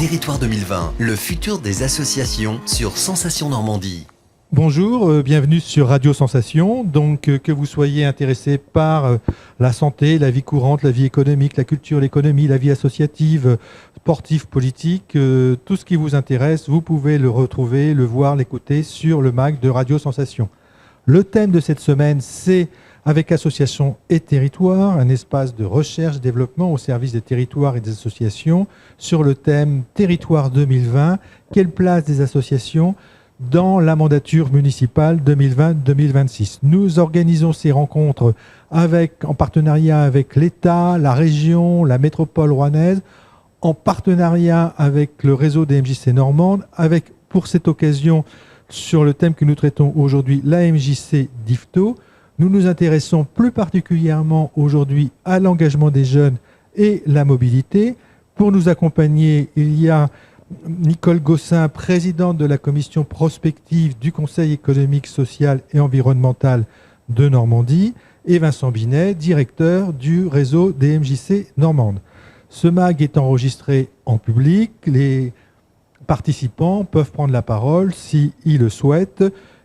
Territoire 2020, le futur des associations sur Sensation Normandie. Bonjour, bienvenue sur Radio Sensation. Donc, que vous soyez intéressé par la santé, la vie courante, la vie économique, la culture, l'économie, la vie associative, sportive, politique, tout ce qui vous intéresse, vous pouvez le retrouver, le voir, l'écouter sur le mag de Radio Sensation. Le thème de cette semaine, c'est avec Associations et Territoires, un espace de recherche, développement au service des territoires et des associations, sur le thème Territoire 2020, quelle place des associations dans la mandature municipale 2020-2026. Nous organisons ces rencontres en partenariat avec l'État, la région, la métropole rouennaise, en partenariat avec le réseau des MJC Normandes, avec pour cette occasion, sur le thème que nous traitons aujourd'hui, la MJC d'Yvetot. Nous nous intéressons plus particulièrement aujourd'hui à l'engagement des jeunes et la mobilité. Pour nous accompagner, il y a Nicole Gossin, présidente de la commission prospective du Conseil économique, social et environnemental de Normandie, et Vincent Binet, directeur du réseau des MJC Normandes. Ce mag est enregistré en public. Les participants peuvent prendre la parole s'ils le souhaitent,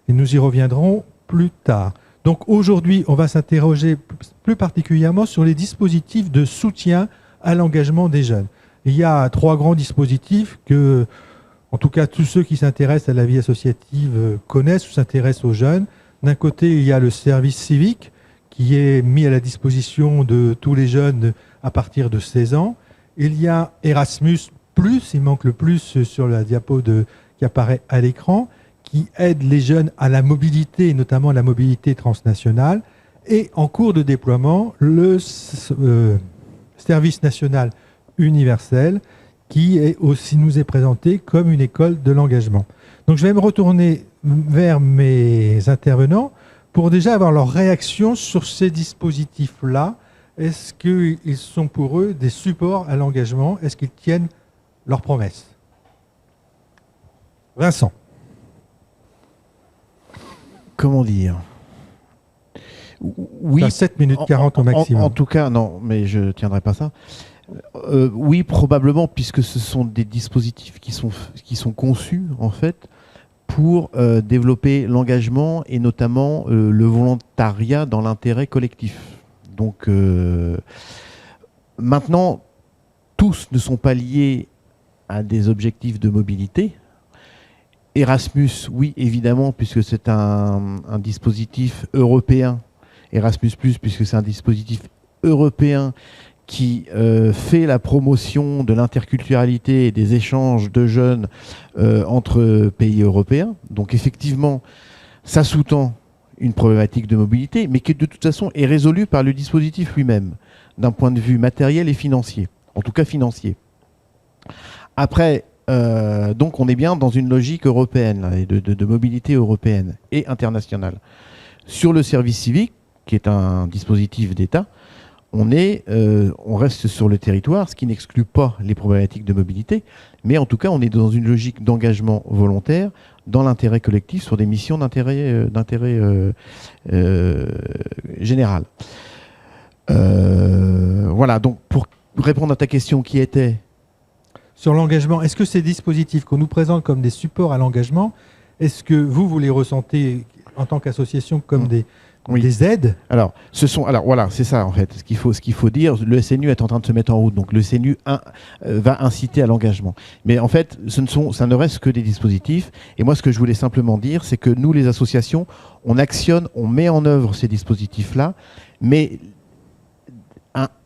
et nous y reviendrons plus tard. Donc aujourd'hui, on va s'interroger plus particulièrement sur les dispositifs de soutien à l'engagement des jeunes. Il y a 3 grands dispositifs que, en tout cas, tous ceux qui s'intéressent à la vie associative connaissent ou s'intéressent aux jeunes. D'un côté, il y a le service civique qui est mis à la disposition de tous les jeunes à partir de 16 ans. Il y a Erasmus+, il manque le plus sur la diapo qui apparaît à l'écran, qui aide les jeunes à la mobilité, et notamment la mobilité transnationale. Et en cours de déploiement, le service national universel, qui nous est présenté comme une école de l'engagement. Donc je vais me retourner vers mes intervenants pour déjà avoir leur réaction sur ces dispositifs-là. Est-ce qu'ils sont pour eux des supports à l'engagement? Est-ce qu'ils tiennent leurs promesses? Vincent. Comment dire? Oui, 7 minutes 40 au maximum. En tout cas, non, mais je ne tiendrai pas ça. Oui, probablement, puisque ce sont des dispositifs qui sont conçus, en fait, pour développer l'engagement et notamment le volontariat dans l'intérêt collectif. Donc, maintenant, tous ne sont pas liés à des objectifs de mobilité. Erasmus, oui, évidemment, puisque c'est un dispositif européen. Erasmus+, puisque c'est un dispositif européen qui fait la promotion de l'interculturalité et des échanges de jeunes entre pays européens. Donc effectivement, ça sous-tend une problématique de mobilité, mais qui de toute façon est résolue par le dispositif lui-même, d'un point de vue matériel et financier, en tout cas financier. Après, donc on est bien dans une logique européenne, là, de mobilité européenne et internationale. Sur le service civique, qui est un dispositif d'État, on reste sur le territoire, ce qui n'exclut pas les problématiques de mobilité, mais en tout cas on est dans une logique d'engagement volontaire dans l'intérêt collectif sur des missions d'intérêt général. Voilà, donc pour répondre à ta question qui était... Sur l'engagement, est-ce que ces dispositifs qu'on nous présente comme des supports à l'engagement, est-ce que vous les ressentez en tant qu'association comme des aides? Alors voilà, c'est ça en fait. Ce qu'il faut dire, le SNU est en train de se mettre en route. Donc le SNU va inciter à l'engagement. Mais en fait, ça ne reste que des dispositifs. Et moi, ce que je voulais simplement dire, c'est que nous, les associations, on actionne, on met en œuvre ces dispositifs-là, mais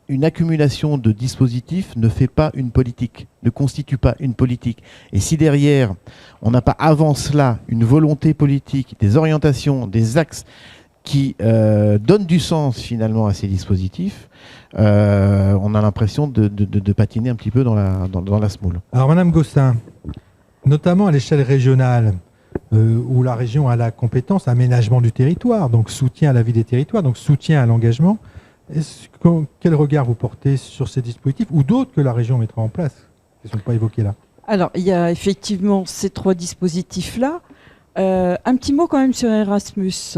une accumulation de dispositifs ne fait pas une politique, ne constitue pas une politique. Et si derrière, on n'a pas avant cela une volonté politique, des orientations, des axes qui donnent du sens finalement à ces dispositifs, on a l'impression de patiner un petit peu dans la semoule. Alors Madame Gossin, notamment à l'échelle régionale, où la région a la compétence aménagement du territoire, donc soutien à la vie des territoires, donc soutien à l'engagement, quel regard vous portez sur ces dispositifs ou d'autres que la région mettra en place, qui ne sont pas évoqués là? Alors, il y a effectivement ces 3 dispositifs-là. Un petit mot quand même sur Erasmus.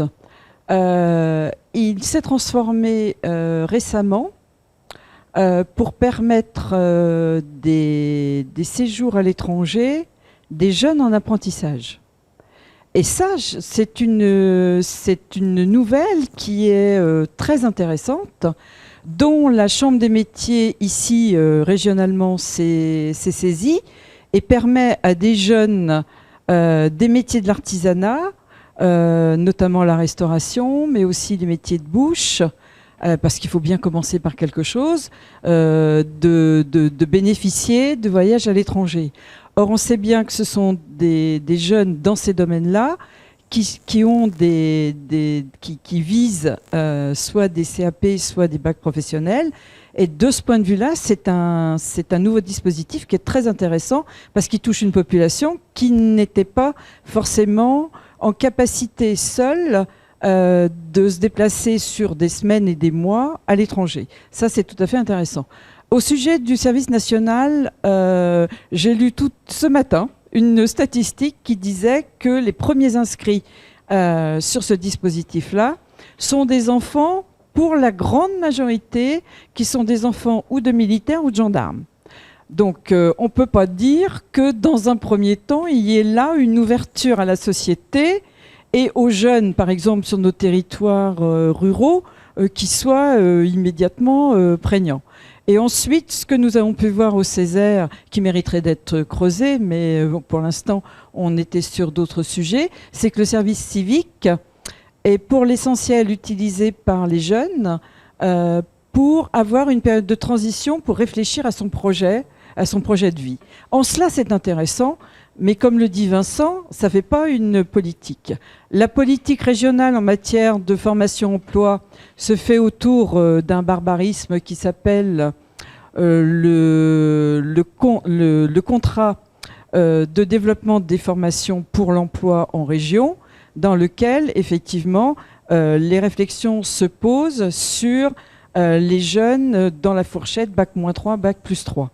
Il s'est transformé récemment pour permettre des séjours à l'étranger des jeunes en apprentissage. Et ça, c'est une nouvelle qui est très intéressante, dont la Chambre des métiers, ici, régionalement, s'est saisie et permet à des jeunes des métiers de l'artisanat, notamment la restauration, mais aussi les métiers de bouche, parce qu'il faut bien commencer par quelque chose, de bénéficier de voyages à l'étranger. Or, on sait bien que ce sont des jeunes dans ces domaines-là qui visent soit des CAP, soit des bacs professionnels. Et de ce point de vue-là, c'est un nouveau dispositif qui est très intéressant parce qu'il touche une population qui n'était pas forcément en capacité seule de se déplacer sur des semaines et des mois à l'étranger. Ça, c'est tout à fait intéressant. Au sujet du service national, j'ai lu tout ce matin une statistique qui disait que les premiers inscrits sur ce dispositif-là sont des enfants, pour la grande majorité, qui sont des enfants ou de militaires ou de gendarmes. Donc on ne peut pas dire que dans un premier temps, il y ait là une ouverture à la société et aux jeunes, par exemple sur nos territoires ruraux, qui soit immédiatement prégnant. Et ensuite, ce que nous avons pu voir au Césaire, qui mériterait d'être creusé, mais pour l'instant, on était sur d'autres sujets, c'est que le service civique est pour l'essentiel utilisé par les jeunes pour avoir une période de transition, pour réfléchir à son projet de vie. En cela, c'est intéressant, mais comme le dit Vincent, ça ne fait pas une politique. La politique régionale en matière de formation-emploi se fait autour d'un barbarisme qui s'appelle le contrat de développement des formations pour l'emploi en région, dans lequel, effectivement, les réflexions se posent sur les jeunes dans la fourchette Bac-3, Bac+3.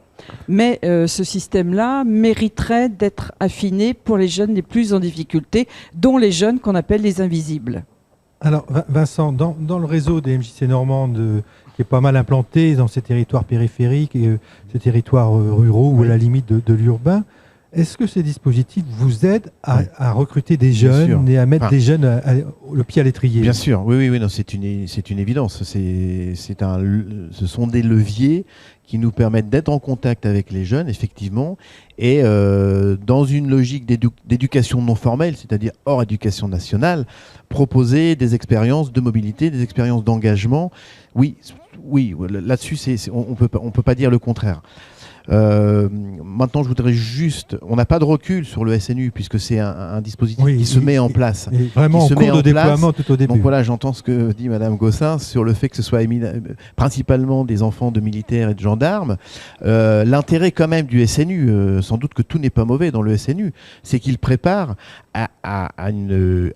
Mais ce système-là mériterait d'être affiné pour les jeunes les plus en difficulté, dont les jeunes qu'on appelle les invisibles. Alors, Vincent, dans le réseau des MJC Normandes, qui est pas mal implanté dans ces territoires périphériques et ces territoires ruraux ou à la limite de l'urbain, est-ce que ces dispositifs vous aident à recruter des jeunes et à mettre des jeunes le pied à l'étrier? Bien sûr, oui, non, c'est une évidence. Ce sont des leviers qui nous permettent d'être en contact avec les jeunes, effectivement, et dans une logique d'éducation non formelle, c'est-à-dire hors éducation nationale, proposer des expériences de mobilité, des expériences d'engagement. Oui, là-dessus, on peut pas dire le contraire. Maintenant, je voudrais juste... On n'a pas de recul sur le SNU puisque c'est un dispositif qui se met en place. Vraiment en cours de déploiement tout au début. Donc voilà, j'entends ce que dit Madame Gossin sur le fait que ce soit principalement des enfants de militaires et de gendarmes. L'intérêt quand même du SNU, sans doute que tout n'est pas mauvais dans le SNU, c'est qu'il prépare à aller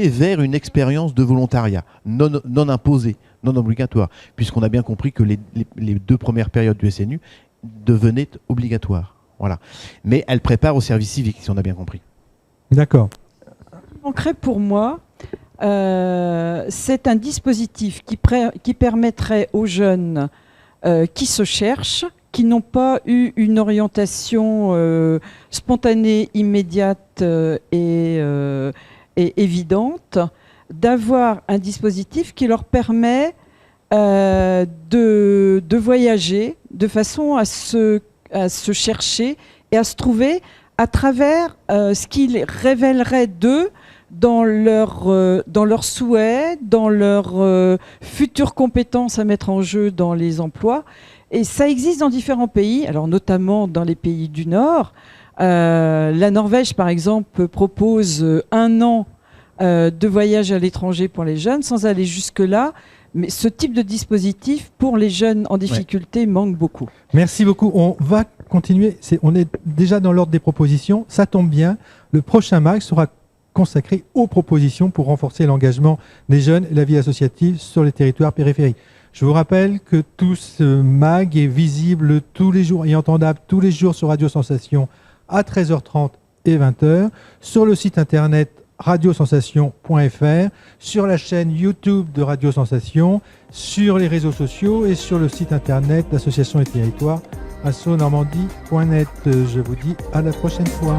vers une expérience de volontariat non imposée, non obligatoire, puisqu'on a bien compris que les 2 premières périodes du SNU devenaient obligatoires. Voilà. Mais elle prépare au service civique, si on a bien compris. D'accord. Concret pour moi, c'est un dispositif qui permettrait aux jeunes qui se cherchent, qui n'ont pas eu une orientation spontanée, immédiate et évidente, d'avoir un dispositif qui leur permet de voyager de façon à se chercher et à se trouver à travers ce qu'ils révéleraient d'eux dans leurs souhaits, dans leurs futures compétences à mettre en jeu dans les emplois. Et ça existe dans différents pays, alors notamment dans les pays du Nord. La Norvège, par exemple, propose 1 an de voyage à l'étranger pour les jeunes, sans aller jusque-là. Mais ce type de dispositif, pour les jeunes en difficulté, manque beaucoup. Merci beaucoup. On va continuer. On est déjà dans l'ordre des propositions. Ça tombe bien. Le prochain MAG sera consacré aux propositions pour renforcer l'engagement des jeunes et la vie associative sur les territoires périphériques. Je vous rappelle que tout ce MAG est visible tous les jours et entendable tous les jours sur Radio Sensation à 13h30 et 20h, sur le site internet radiosensation.fr, sur la chaîne YouTube de Radio Sensation, sur les réseaux sociaux et sur le site internet d'Association et Territoires, assonormandie.net. Je vous dis à la prochaine fois.